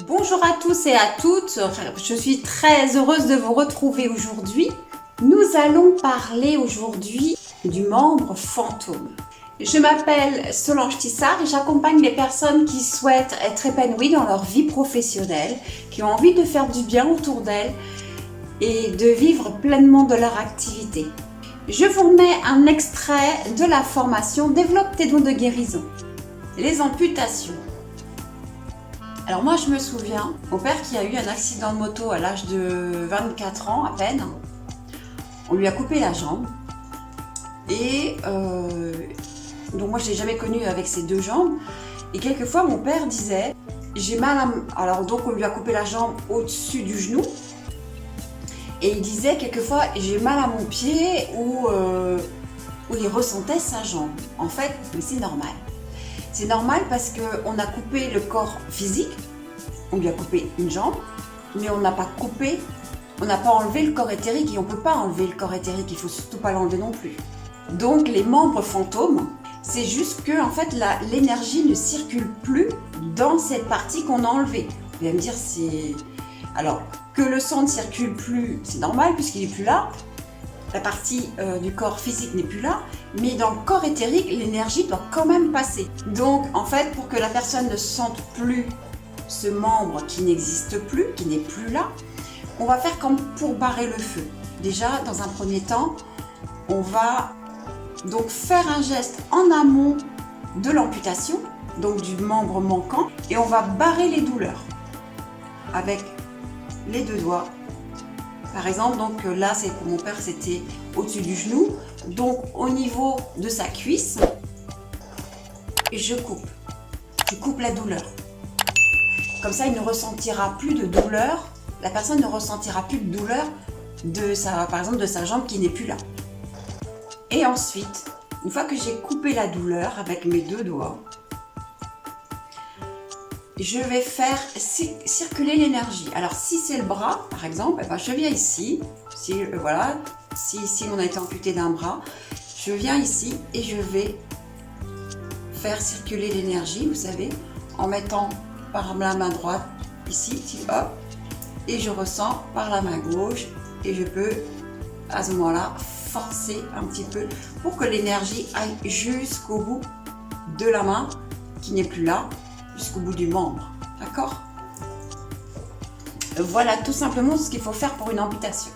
Bonjour à tous et à toutes, je suis très heureuse de vous retrouver aujourd'hui. Nous allons parler aujourd'hui du membre fantôme. Je m'appelle Solange Tissard et j'accompagne les personnes qui souhaitent être épanouies dans leur vie professionnelle, qui ont envie de faire du bien autour d'elles et de vivre pleinement de leur activité. Je vous remets un extrait de la formation Développe tes dons de guérison. Les amputations. Alors moi je me souviens, mon père qui a eu un accident de moto à l'âge de 24 ans à peine, on lui a coupé la jambe et donc moi je l'ai jamais connu avec ses deux jambes et quelquefois mon père disait j'ai mal à... Alors donc on lui a coupé la jambe au-dessus du genou et il disait quelquefois j'ai mal à mon pied où il ressentait sa jambe. En fait, mais c'est normal. C'est normal parce qu'on a coupé le corps physique, on lui a coupé une jambe, mais on n'a pas enlevé le corps éthérique et on ne peut pas enlever le corps éthérique, il ne faut surtout pas l'enlever non plus. Donc les membres fantômes, c'est juste que en fait, l'énergie ne circule plus dans cette partie qu'on a enlevée. Vous allez me dire, alors que le sang ne circule plus, c'est normal puisqu'il n'est plus là. La partie du corps physique n'est plus là, mais dans le corps éthérique, l'énergie doit quand même passer. Donc, en fait, pour que la personne ne sente plus ce membre qui n'existe plus, qui n'est plus là, on va faire comme pour barrer le feu. Déjà, dans un premier temps, on va donc faire un geste en amont de l'amputation, donc du membre manquant, et on va barrer les douleurs avec les deux doigts. Par exemple, donc là, c'est pour mon père, c'était au-dessus du genou. Donc, au niveau de sa cuisse, je coupe la douleur. Comme ça, il ne ressentira plus de douleur. La personne ne ressentira plus de douleur par exemple, de sa jambe qui n'est plus là. Et ensuite, une fois que j'ai coupé la douleur avec mes deux doigts, je vais faire circuler l'énergie. Alors si c'est le bras, par exemple, je viens ici. Si ici on a été amputé d'un bras, je viens ici et je vais faire circuler l'énergie, vous savez, en mettant par la main droite ici, hop, et je ressens par la main gauche et je peux à ce moment-là forcer un petit peu pour que l'énergie aille jusqu'au bout de la main qui n'est plus là, jusqu'au bout du membre, d'accord? Voilà tout simplement ce qu'il faut faire pour une amputation.